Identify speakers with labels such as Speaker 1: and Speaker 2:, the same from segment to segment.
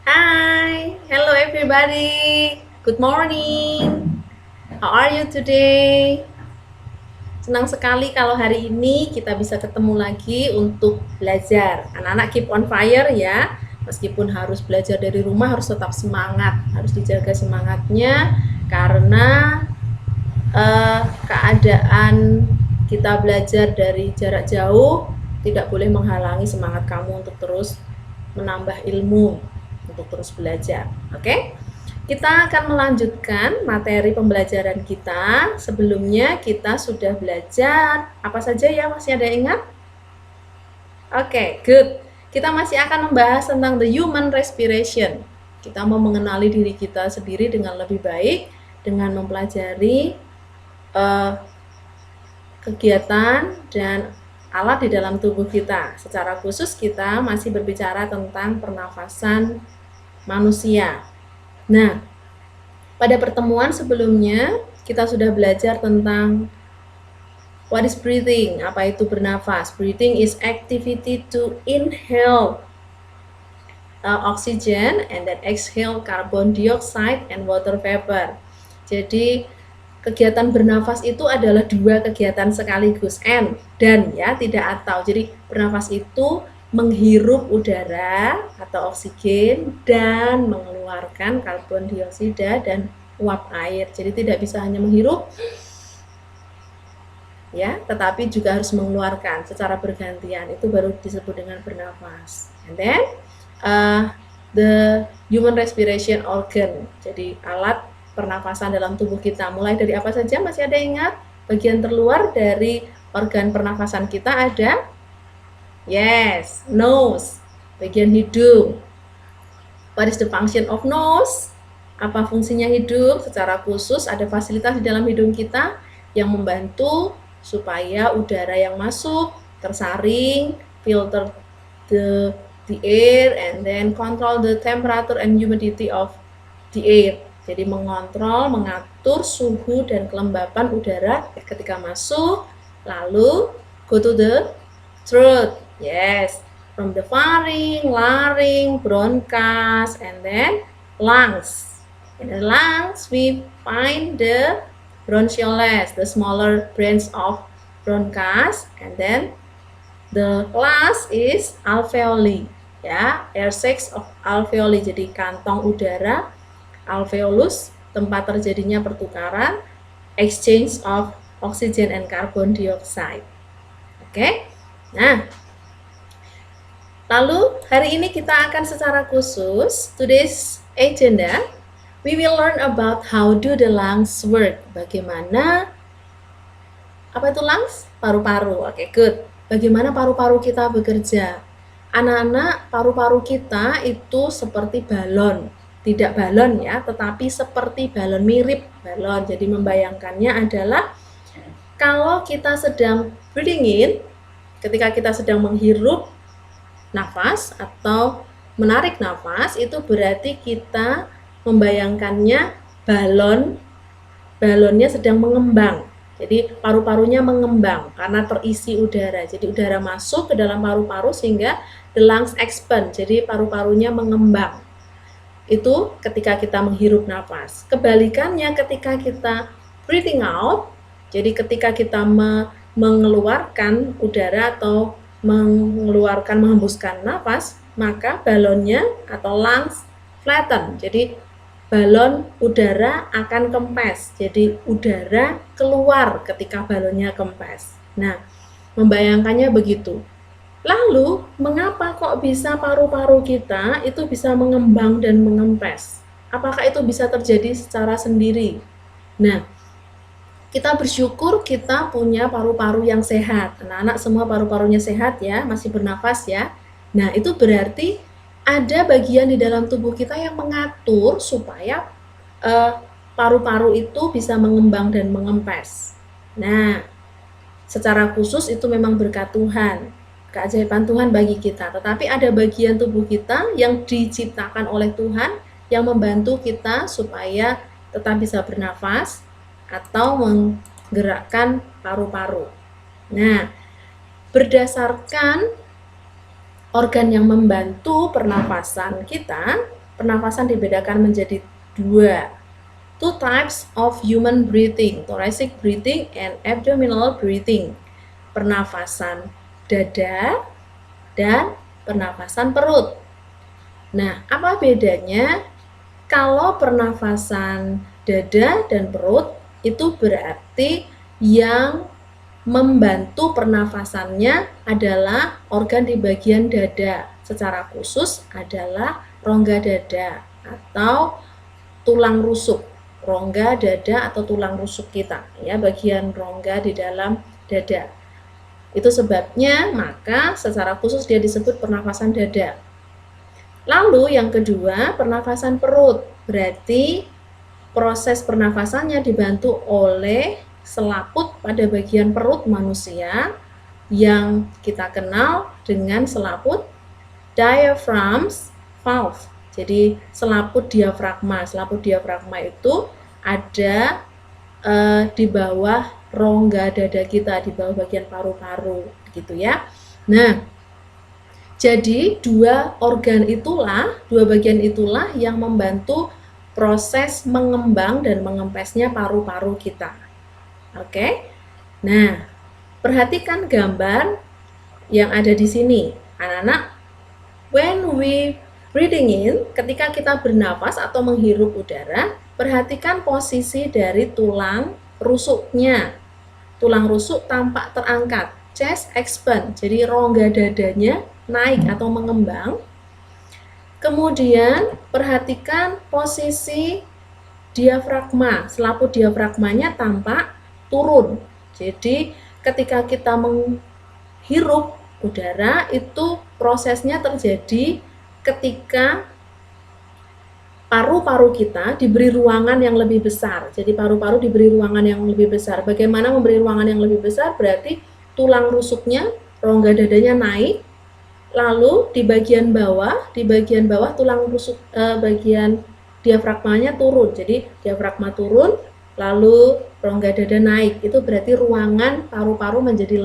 Speaker 1: Hi, hello everybody. Good morning. How are you today? Senang sekali kalau hari ini kita bisa ketemu lagi untuk belajar. Anak-anak keep on fire ya. Meskipun harus belajar dari rumah harus tetap semangat, harus dijaga semangatnya karena keadaan kita belajar dari jarak jauh tidak boleh menghalangi semangat kamu untuk terus menambah ilmu, untuk terus belajar. Oke? Kita akan melanjutkan materi pembelajaran kita. Sebelumnya kita sudah belajar apa saja ya? Masih ada yang ingat? Oke, good. Kita masih akan membahas tentang the human respiration. Kita mau mengenali diri kita sendiri dengan lebih baik dengan mempelajari kegiatan dan alat di dalam tubuh kita. Secara khusus kita masih berbicara tentang pernafasan manusia. Nah, pada pertemuan sebelumnya kita sudah belajar tentang what is breathing, apa itu bernafas. Breathing is activity to inhale oxygen and then exhale carbon dioxide and water vapor. Jadi kegiatan bernafas itu adalah dua kegiatan sekaligus, dan ya, tidak atau. Jadi bernafas itu menghirup udara atau oksigen dan mengeluarkan karbon dioksida dan uap air. Jadi tidak bisa hanya menghirup ya, tetapi juga harus mengeluarkan secara bergantian. Itu baru disebut dengan bernafas. And then the human respiration organ. Jadi alat pernafasan dalam tubuh kita. Mulai dari apa saja? Masih ada ingat? Bagian terluar dari organ pernafasan kita ada nose, bagian hidung. What is the function of nose? Apa fungsinya hidung? Secara khusus ada fasilitas di dalam hidung kita yang membantu supaya udara yang masuk tersaring, filter the air, and then control the temperature and humidity of the air. Jadi mengontrol, mengatur suhu dan kelembapan udara ketika masuk, lalu go to the throat. Yes, from the larynx, bronchus, and then lungs. In the lungs, we find the bronchioles, the smaller branch of bronchus, and then the last is alveoli, ya, air sacs of alveoli. Jadi kantong udara, alveolus, tempat terjadinya pertukaran, exchange of oxygen and carbon dioxide. Oke, nah, lalu hari ini kita akan secara khusus, today's agenda, we will learn about how do the lungs work. Bagaimana, apa itu lungs? Paru-paru. Oke, good. Bagaimana paru-paru kita bekerja? Anak-anak, paru-paru kita itu seperti balon. Tidak balon ya, tetapi seperti balon, mirip balon. Jadi membayangkannya adalah kalau kita sedang breathing in, ketika kita sedang menghirup nafas atau menarik nafas, itu berarti kita membayangkannya balonnya sedang mengembang. Jadi paru-parunya mengembang karena terisi udara. Jadi udara masuk ke dalam paru-paru sehingga the lungs expand. Jadi paru-parunya mengembang. Itu ketika kita menghirup nafas. Kebalikannya ketika kita breathing out, jadi ketika kita mengeluarkan udara atau menghembuskan nafas, maka balonnya atau lungs flatten. Jadi balon udara akan kempes. Jadi udara keluar ketika balonnya kempes. Nah, membayangkannya begitu. Lalu, mengapa kok bisa paru-paru kita itu bisa mengembang dan mengempes? Apakah itu bisa terjadi secara sendiri? Nah, kita bersyukur kita punya paru-paru yang sehat. Anak-anak semua paru-parunya sehat ya, masih bernafas ya. Nah, itu berarti ada bagian di dalam tubuh kita yang mengatur supaya paru-paru itu bisa mengembang dan mengempes. Nah, secara khusus itu memang berkat Tuhan, keajaiban Tuhan bagi kita. Tetapi ada bagian tubuh kita yang diciptakan oleh Tuhan yang membantu kita supaya tetap bisa bernafas atau menggerakkan paru-paru. Nah, berdasarkan organ yang membantu pernapasan kita, pernafasan dibedakan menjadi dua. Two types of human breathing, thoracic breathing and abdominal breathing. Pernafasan dada dan pernafasan perut. Nah, apa bedanya? Kalau pernafasan dada dan perut itu berarti yang membantu pernafasannya adalah organ di bagian dada. Secara khusus adalah rongga dada atau tulang rusuk. Rongga dada atau tulang rusuk kita, ya, bagian rongga di dalam dada. Itu sebabnya maka secara khusus dia disebut pernafasan dada. Lalu yang kedua, pernafasan perut. Berarti proses pernafasannya dibantu oleh selaput pada bagian perut manusia yang kita kenal dengan selaput diaphragms valve. Jadi selaput diafragma. Selaput diafragma itu ada di bawah rongga dada kita, di bawah bagian paru-paru, gitu ya. Nah, jadi dua bagian itulah yang membantu proses mengembang dan mengempesnya paru-paru kita. Oke. Nah, perhatikan gambar yang ada di sini. Anak-anak, when we breathing in, ketika kita bernafas atau menghirup udara, perhatikan posisi dari tulang rusuknya. Tulang rusuk tampak terangkat, chest expand, jadi rongga dadanya naik atau mengembang. Kemudian perhatikan posisi diafragma, selaput diafragmanya tampak turun. Jadi ketika kita menghirup udara itu prosesnya terjadi ketika paru-paru kita diberi ruangan yang lebih besar. Jadi paru-paru diberi ruangan yang lebih besar. Bagaimana memberi ruangan yang lebih besar? Berarti tulang rusuknya, rongga dadanya naik, lalu di bagian bawah tulang rusuk bagian diafragmanya turun. Jadi diafragma turun, lalu rongga dada naik. Itu berarti ruangan paru-paru menjadi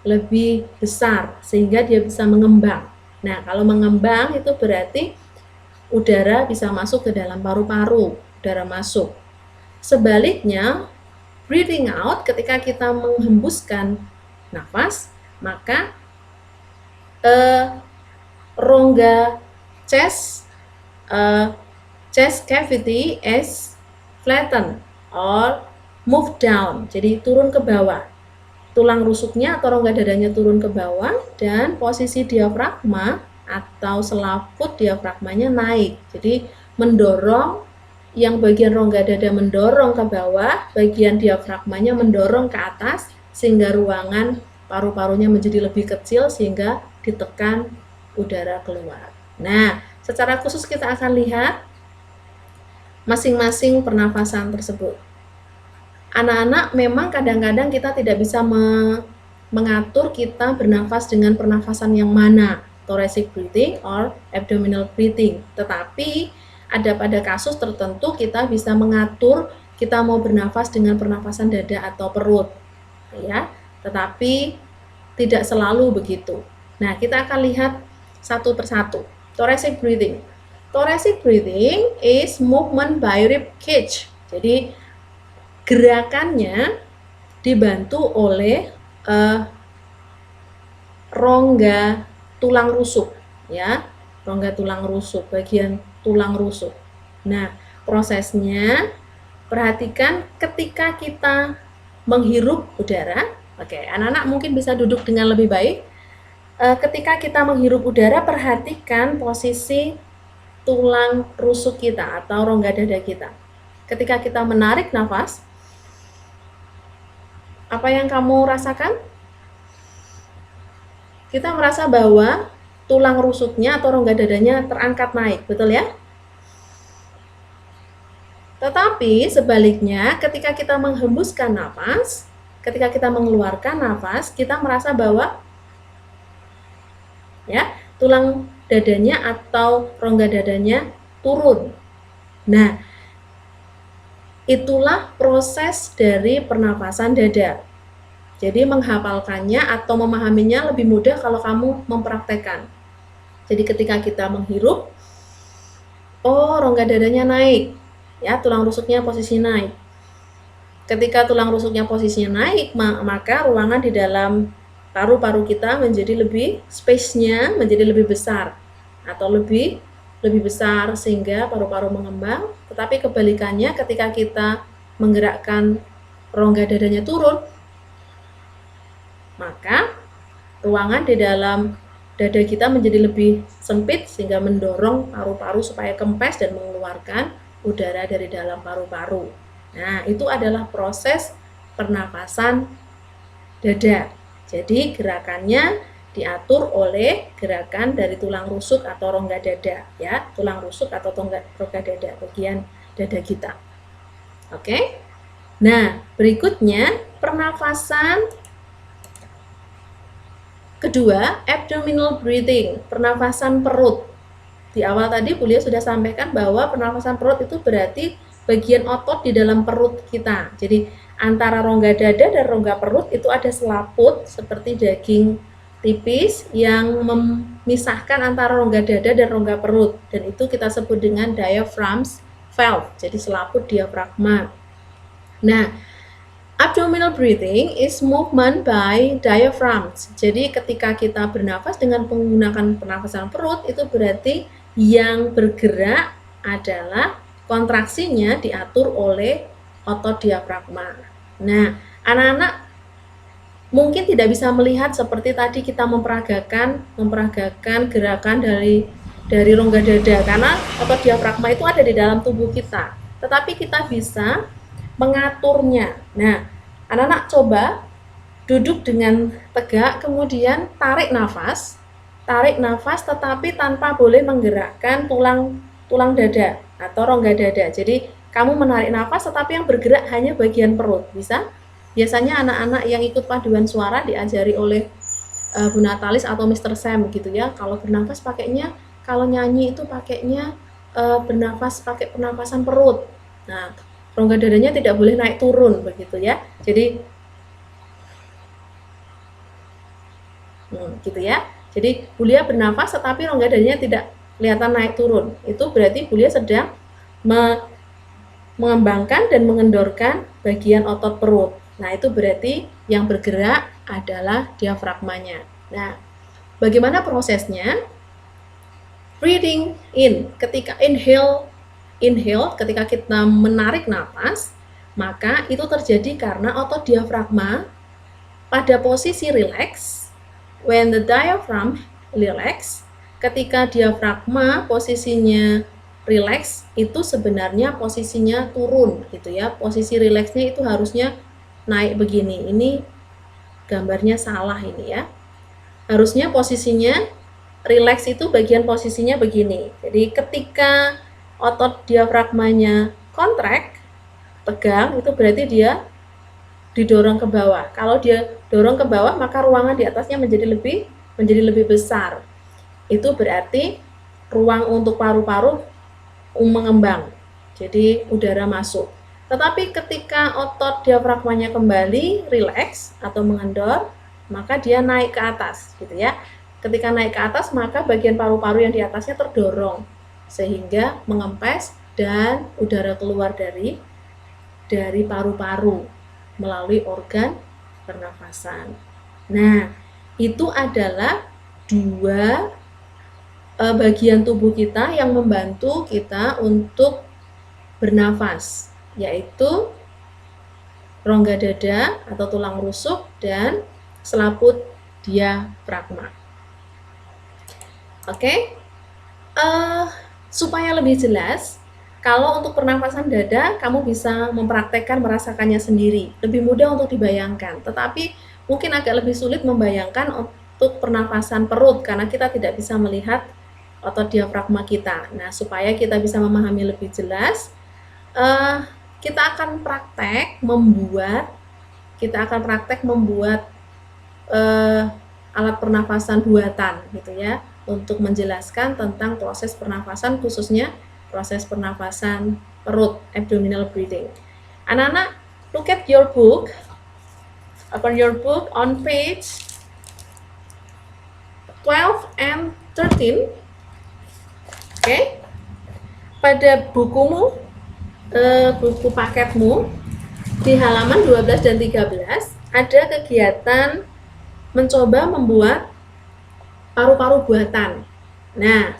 Speaker 1: lebih besar sehingga dia bisa mengembang. Nah, kalau mengembang itu berarti udara bisa masuk ke dalam paru-paru, udara masuk. Sebaliknya, breathing out ketika kita menghembuskan nafas, maka rongga chest cavity is flattened or move down, jadi turun ke bawah. Tulang rusuknya atau rongga dadanya turun ke bawah dan posisi diafragma atau selaput diafragmanya naik. Jadi mendorong, yang bagian rongga dada mendorong ke bawah, bagian diafragmanya mendorong ke atas sehingga ruangan paru-parunya menjadi lebih kecil sehingga ditekan udara keluar. Nah, secara khusus kita akan lihat masing-masing pernafasan tersebut. Anak-anak, memang kadang-kadang kita tidak bisa mengatur kita bernafas dengan pernafasan yang mana, thoracic breathing or abdominal breathing. Tetapi ada pada kasus tertentu kita bisa mengatur kita mau bernafas dengan pernafasan dada atau perut, ya. Tetapi tidak selalu begitu. Nah, kita akan lihat satu persatu. Thoracic breathing. Thoracic breathing is movement by rib cage. Jadi gerakannya dibantu oleh rongga tulang rusuk, ya, rongga tulang rusuk, bagian tulang rusuk. Nah, prosesnya perhatikan ketika kita menghirup udara. Oke, anak-anak mungkin bisa duduk dengan lebih baik. Ketika kita menghirup udara, perhatikan posisi tulang rusuk kita atau rongga dada kita. Ketika kita menarik nafas, apa yang kamu rasakan? Kita merasa bahwa tulang rusuknya atau rongga dadanya terangkat naik, betul ya? Tetapi sebaliknya, ketika kita menghembuskan nafas, ketika kita mengeluarkan nafas, kita merasa bahwa ya, tulang dadanya atau rongga dadanya turun. Nah, itulah proses dari pernafasan dada. Jadi menghafalkannya atau memahaminya lebih mudah kalau kamu mempraktekkan. Jadi ketika kita menghirup, oh rongga dadanya naik, ya tulang rusuknya posisi naik. Ketika tulang rusuknya posisinya naik, maka ruangan di dalam paru-paru kita menjadi lebih, space-nya menjadi lebih besar atau lebih besar sehingga paru-paru mengembang. Tetapi kebalikannya ketika kita menggerakkan rongga dadanya turun, maka ruangan di dalam dada kita menjadi lebih sempit sehingga mendorong paru-paru supaya kempes dan mengeluarkan udara dari dalam paru-paru. Nah, itu adalah proses pernapasan dada. Jadi gerakannya diatur oleh gerakan dari tulang rusuk atau rongga dada, ya, tulang rusuk atau rongga dada, bagian dada kita. Oke. Nah, berikutnya pernafasan kedua, abdominal breathing, pernafasan perut. Di awal tadi Bu Lia sudah sampaikan bahwa pernafasan perut itu berarti bagian otot di dalam perut kita. Jadi antara rongga dada dan rongga perut itu ada selaput seperti daging tipis yang memisahkan antara rongga dada dan rongga perut, dan itu kita sebut dengan diaphragm valve, jadi selaput diafragma. Nah, abdominal breathing is movement by diaphragms. Jadi ketika kita bernafas dengan menggunakan pernafasan perut, itu berarti yang bergerak adalah kontraksinya diatur oleh otot diafragma. Nah, anak-anak mungkin tidak bisa melihat seperti tadi kita memperagakan gerakan dari rongga dada karena otot diafragma itu ada di dalam tubuh kita. Tetapi kita bisa mengaturnya. Nah, anak-anak coba duduk dengan tegak, kemudian tarik nafas tetapi tanpa boleh menggerakkan tulang dada atau rongga dada. Jadi kamu menarik nafas tetapi yang bergerak hanya bagian perut. Bisa? Biasanya anak-anak yang ikut paduan suara diajari oleh Bu Natalis atau Mr. Sam gitu ya. Kalau bernafas pakainya, kalau nyanyi itu pakainya bernafas pakai pernafasan perut. Nah, rongga dadanya tidak boleh naik turun begitu ya. Jadi gitu ya. Jadi Bu Lia bernafas tetapi rongga dadanya tidak kelihatan naik turun. Itu berarti Bu Lia sedang mengembangkan dan mengendorkan bagian otot perut. Nah, itu berarti yang bergerak adalah diafragmanya. Nah, bagaimana prosesnya? Breathing in, ketika inhale, ketika kita menarik nafas, maka itu terjadi karena otot diafragma pada posisi relax. When the diaphragm relax, ketika diafragma posisinya relax, itu sebenarnya posisinya turun gitu ya. Posisi relaxnya itu harusnya naik begini. Ini gambarnya salah ini ya. Harusnya posisinya relax itu bagian posisinya begini. Jadi ketika otot diafragmanya contract, tegang, itu berarti dia didorong ke bawah. Kalau dia dorong ke bawah, maka ruangan di atasnya menjadi lebih besar. Itu berarti ruang untuk paru-paru mengembang. Jadi udara masuk. Tetapi ketika otot diafragmanya kembali rileks atau mengendor, maka dia naik ke atas gitu ya. Ketika naik ke atas, maka bagian paru-paru yang di atasnya terdorong sehingga mengempes dan udara keluar dari paru-paru melalui organ pernafasan. Nah, itu adalah dua bagian tubuh kita yang membantu kita untuk bernafas, yaitu rongga dada atau tulang rusuk dan selaput diafragma. Oke, supaya lebih jelas, kalau untuk pernafasan dada, kamu bisa mempraktekkan merasakannya sendiri. Lebih mudah untuk dibayangkan, tetapi mungkin agak lebih sulit membayangkan untuk pernafasan perut karena kita tidak bisa melihat otot diafragma kita. Nah, supaya kita bisa memahami lebih jelas, kita akan praktek membuat alat pernafasan buatan gitu ya, untuk menjelaskan tentang proses pernafasan, khususnya proses pernafasan perut, abdominal breathing. Anak-anak, look at your book. Open your book on page 12 and 13. Oke. pada bukumu, buku paketmu, di halaman 12 dan 13 ada kegiatan mencoba membuat paru-paru buatan. Nah,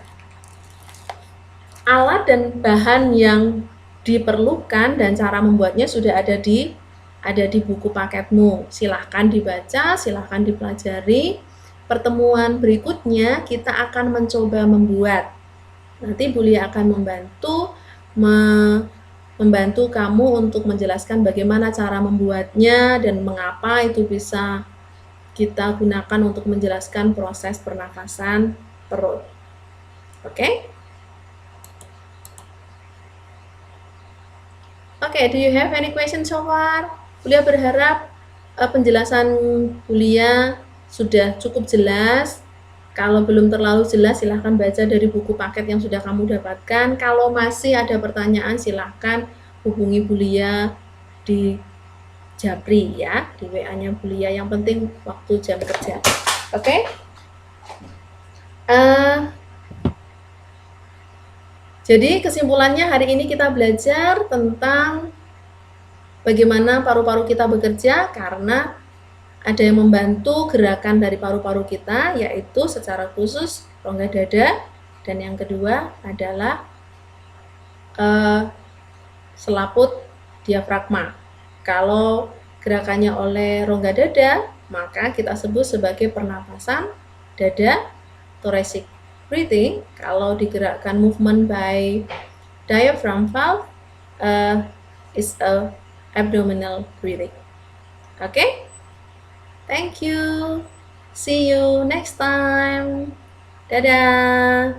Speaker 1: alat dan bahan yang diperlukan dan cara membuatnya sudah ada di buku paketmu. Silahkan dibaca, silahkan dipelajari. Pertemuan berikutnya kita akan mencoba membuat. Nanti Bu Lia akan membantu kamu untuk menjelaskan bagaimana cara membuatnya dan mengapa itu bisa kita gunakan untuk menjelaskan proses pernafasan perut. Oke? Oke, do you have any question so far? Bu Lia berharap penjelasan Bu Lia sudah cukup jelas. Kalau belum terlalu jelas, silahkan baca dari buku paket yang sudah kamu dapatkan. Kalau masih ada pertanyaan, silahkan hubungi Bu Lia di Japri ya, di WA-nya Bu Lia. Yang penting waktu jam kerja. Oke? Jadi kesimpulannya hari ini kita belajar tentang bagaimana paru-paru kita bekerja karena ada yang membantu gerakan dari paru-paru kita, yaitu secara khusus rongga dada, dan yang kedua adalah selaput diafragma. Kalau gerakannya oleh rongga dada, maka kita sebut sebagai pernapasan dada, thoracic breathing. Kalau digerakkan movement by diaphragm valve, is a abdominal breathing. Okay? Thank you. See you next time. Dadah.